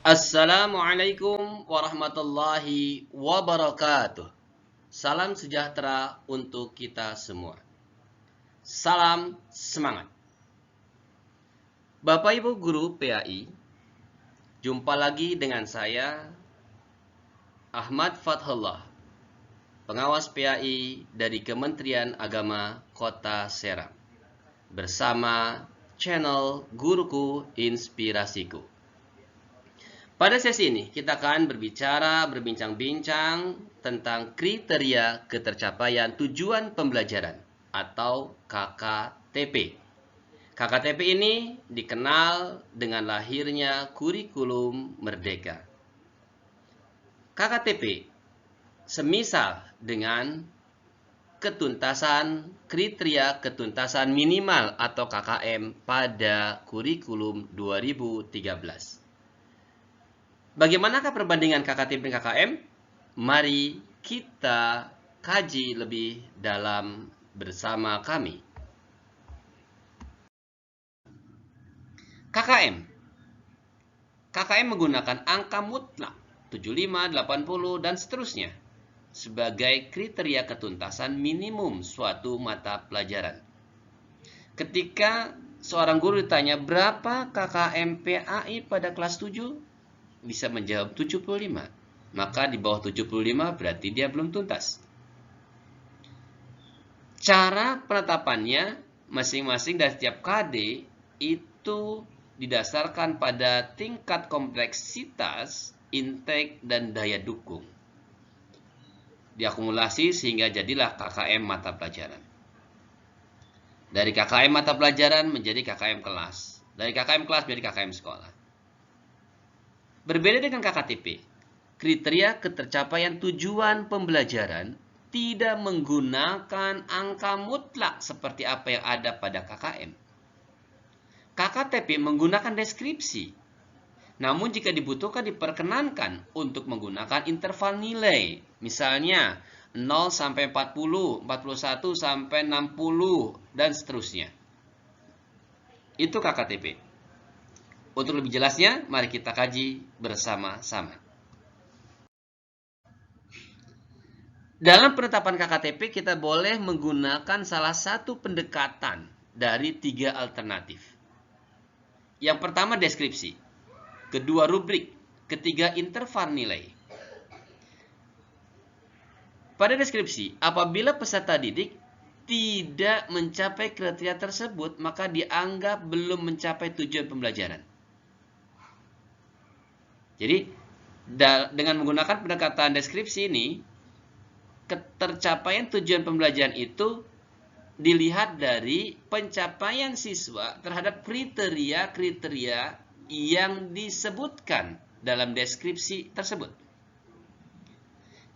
Assalamualaikum warahmatullahi wabarakatuh. Salam sejahtera untuk kita semua. Salam semangat. Bapak Ibu Guru PAI, jumpa lagi dengan saya, Ahmad Fathullah, pengawas PAI dari Kementerian Agama Kota Serang, bersama channel Guruku Inspirasiku. Pada sesi ini, kita akan berbincang-bincang tentang kriteria ketercapaian tujuan pembelajaran atau KKTP. KKTP ini dikenal dengan lahirnya kurikulum merdeka. KKTP semisal dengan kriteria ketuntasan minimal atau KKM pada kurikulum 2013. Bagaimanakah perbandingan KKTP dan KKM? Mari kita kaji lebih dalam bersama kami. KKM. KKM menggunakan angka mutlak 75, 80, dan seterusnya sebagai kriteria ketuntasan minimum suatu mata pelajaran. Ketika seorang guru ditanya berapa KKM PAI pada kelas 7, bisa menjawab 75. Maka di bawah 75 berarti dia belum tuntas. Cara penetapannya masing-masing dari setiap KD itu didasarkan pada tingkat kompleksitas, intake, dan daya dukung. Diakumulasi sehingga jadilah KKM mata pelajaran. Dari KKM mata pelajaran menjadi KKM kelas. Dari KKM kelas menjadi KKM sekolah. Berbeda dengan KKTP, kriteria ketercapaian tujuan pembelajaran tidak menggunakan angka mutlak seperti apa yang ada pada KKM. KKTP menggunakan deskripsi, namun jika dibutuhkan diperkenankan untuk menggunakan interval nilai, misalnya 0 sampai 40, 41 sampai 60, dan seterusnya. Itu KKTP. Untuk lebih jelasnya, mari kita kaji bersama-sama. Dalam penetapan KKTP, kita boleh menggunakan salah satu pendekatan dari 3 alternatif. Yang pertama deskripsi, kedua rubrik, ketiga interval nilai. Pada deskripsi, apabila peserta didik tidak mencapai kriteria tersebut, maka dianggap belum mencapai tujuan pembelajaran. Jadi, dengan menggunakan pendekatan deskripsi ini, ketercapaian tujuan pembelajaran itu dilihat dari pencapaian siswa terhadap kriteria-kriteria yang disebutkan dalam deskripsi tersebut.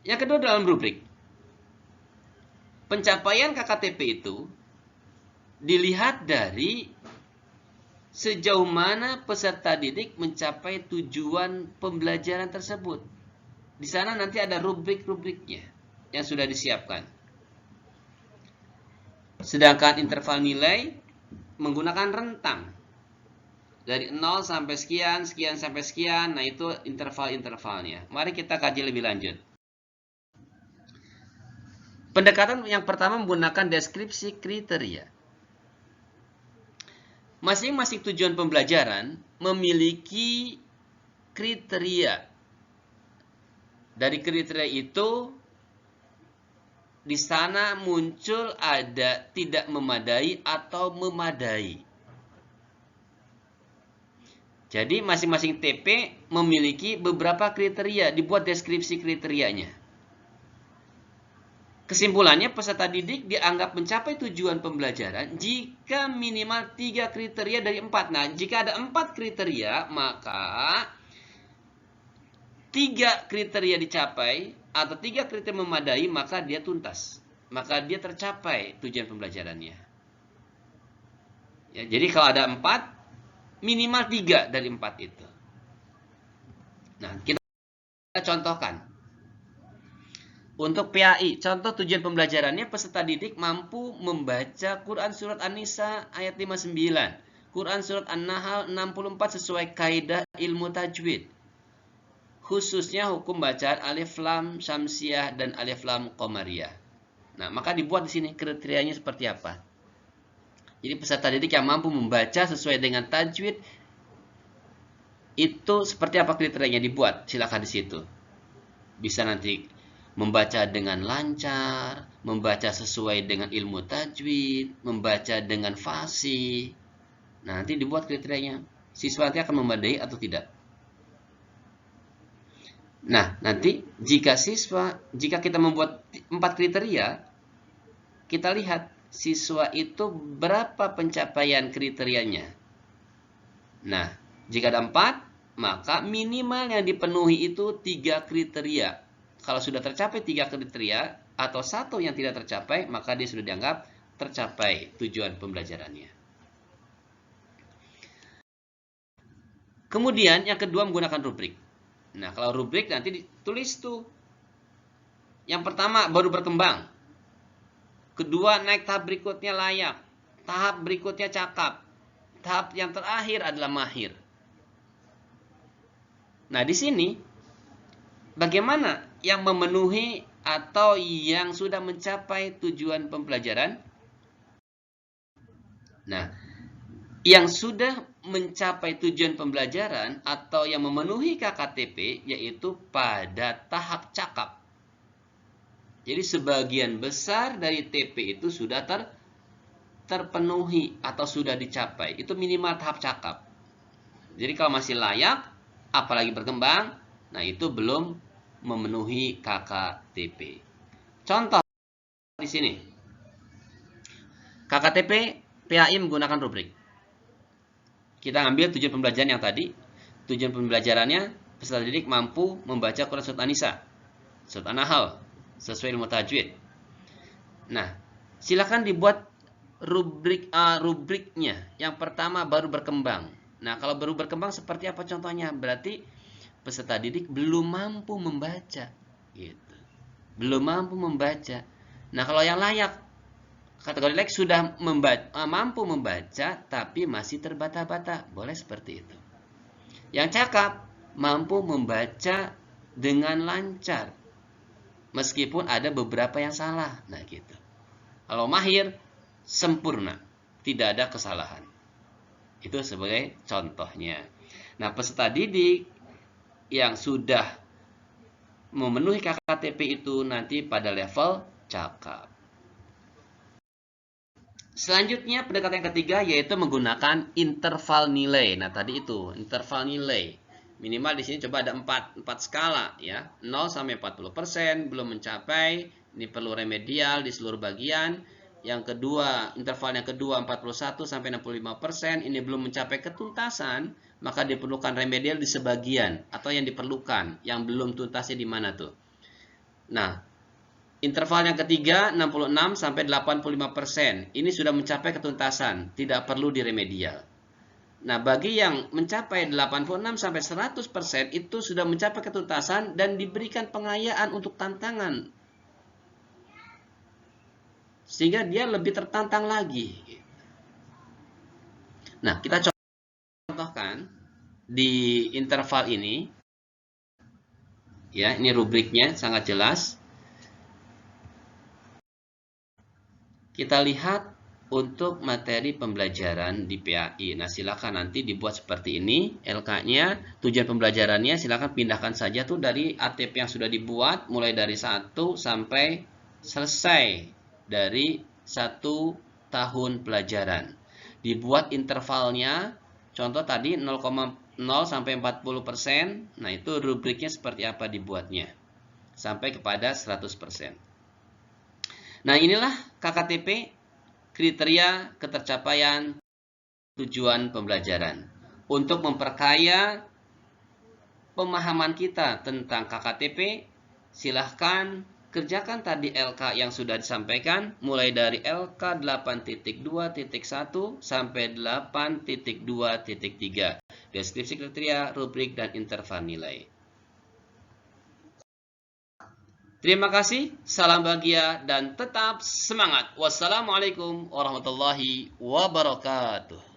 Yang kedua dalam rubrik. Pencapaian KKTP itu dilihat dari sejauh mana peserta didik mencapai tujuan pembelajaran tersebut. Di sana nanti ada rubrik-rubriknya yang sudah disiapkan. Sedangkan interval nilai menggunakan rentang. Dari 0 sampai sekian, sekian sampai sekian, nah itu interval-intervalnya. Mari kita kaji lebih lanjut. Pendekatan yang pertama menggunakan deskripsi kriteria. Masing-masing tujuan pembelajaran memiliki kriteria. Dari kriteria itu, di sana muncul ada tidak memadai atau memadai. Jadi masing-masing TP memiliki beberapa kriteria, dibuat deskripsi kriterianya. Kesimpulannya, peserta didik dianggap mencapai tujuan pembelajaran jika minimal 3 kriteria dari 4. Nah, jika ada 4 kriteria, maka 3 kriteria dicapai atau 3 kriteria memadai, maka dia tuntas. Maka dia tercapai tujuan pembelajarannya. Ya, jadi kalau ada 4, minimal 3 dari 4 itu. Nah, kita contohkan. Untuk PAI, contoh tujuan pembelajarannya, peserta didik mampu membaca Quran Surat An-Nisa ayat 59, Quran Surat An-Nahl 64 sesuai kaidah ilmu tajwid, khususnya hukum bacaan alif lam syamsiah dan alif lam qamariyah. Nah, maka dibuat di sini kriterianya seperti apa. Jadi peserta didik yang mampu membaca sesuai dengan tajwid itu seperti apa kriterianya dibuat, silakan di situ. Bisa nanti membaca dengan lancar, membaca sesuai dengan ilmu tajwid, membaca dengan fasih. Nah, nanti dibuat kriterianya. Siswa nanti akan memadai atau tidak. Nah, nanti jika kita membuat 4 kriteria, kita lihat siswa itu berapa pencapaian kriterianya. Nah, jika ada 4, maka minimal yang dipenuhi itu 3 kriteria. Kalau sudah tercapai 3 kriteria atau 1 yang tidak tercapai, maka dia sudah dianggap tercapai tujuan pembelajarannya. Kemudian yang kedua menggunakan rubrik. Nah, kalau rubrik nanti ditulis tuh. Yang pertama baru berkembang. Kedua naik tahap berikutnya layak. Tahap berikutnya cakap. Tahap yang terakhir adalah mahir. Nah, di sini bagaimana yang memenuhi atau yang sudah mencapai tujuan pembelajaran? Nah, yang sudah mencapai tujuan pembelajaran atau yang memenuhi KKTP yaitu pada tahap cakap. Jadi sebagian besar dari TP itu sudah terpenuhi atau sudah dicapai. Itu minimal tahap cakap. Jadi kalau masih layak, apalagi berkembang, nah itu belum memenuhi KKTP. Contoh di sini. KKTP PAI menggunakan rubrik. Kita ambil tujuan pembelajaran yang tadi. Tujuan pembelajarannya, peserta didik mampu membaca Quran Surat An-Nisa, Surat An-Nahl, sesuai ilmu tajwid. Nah, silakan dibuat rubriknya. Yang pertama baru berkembang. Nah, kalau baru berkembang seperti apa contohnya? Berarti peserta didik belum mampu membaca, gitu. Belum mampu membaca. Nah, kalau yang layak, kategori layak sudah mampu membaca tapi masih terbata-bata, boleh seperti itu. Yang cakap mampu membaca dengan lancar, meskipun ada beberapa yang salah. Nah, gitu. Kalau mahir, sempurna, tidak ada kesalahan. Itu sebagai contohnya. Nah, peserta didik yang sudah memenuhi KKTP itu nanti pada level cakap. Selanjutnya, pendekatan yang ketiga yaitu menggunakan interval nilai. Nah, tadi itu interval nilai. Minimal di sini coba ada 4 skala ya. 0 sampai 40% belum mencapai, ini perlu remedial di seluruh bagian. Yang kedua, interval yang kedua 41 sampai 65%, ini belum mencapai ketuntasan, maka diperlukan remedial di sebagian atau yang diperlukan, yang belum tuntasnya di mana tuh. Nah, interval yang ketiga 66 sampai 85%, ini sudah mencapai ketuntasan, tidak perlu diremedial. Nah, bagi yang mencapai 86 sampai 100% itu sudah mencapai ketuntasan dan diberikan pengayaan untuk tantangan, sehingga dia lebih tertantang lagi. Nah, kita contohkan di interval ini. Ya, ini rubriknya sangat jelas. Kita lihat untuk materi pembelajaran di PAI. Nah, silakan nanti dibuat seperti ini LK-nya. Tujuan pembelajarannya silakan pindahkan saja tuh dari ATP yang sudah dibuat mulai dari 1 sampai selesai dari 1 tahun pelajaran. Dibuat intervalnya, contoh tadi 0,0 sampai 40%. Nah, itu rubriknya seperti apa dibuatnya sampai kepada 100%. Nah, inilah KKTP, kriteria ketercapaian tujuan pembelajaran. Untuk memperkaya pemahaman kita tentang KKTP, silahkan kerjakan tadi LK yang sudah disampaikan, mulai dari LK 8.2.1 sampai 8.2.3. Deskripsi kriteria, rubrik, dan interval nilai. Terima kasih, salam bahagia, dan tetap semangat. Wassalamualaikum warahmatullahi wabarakatuh.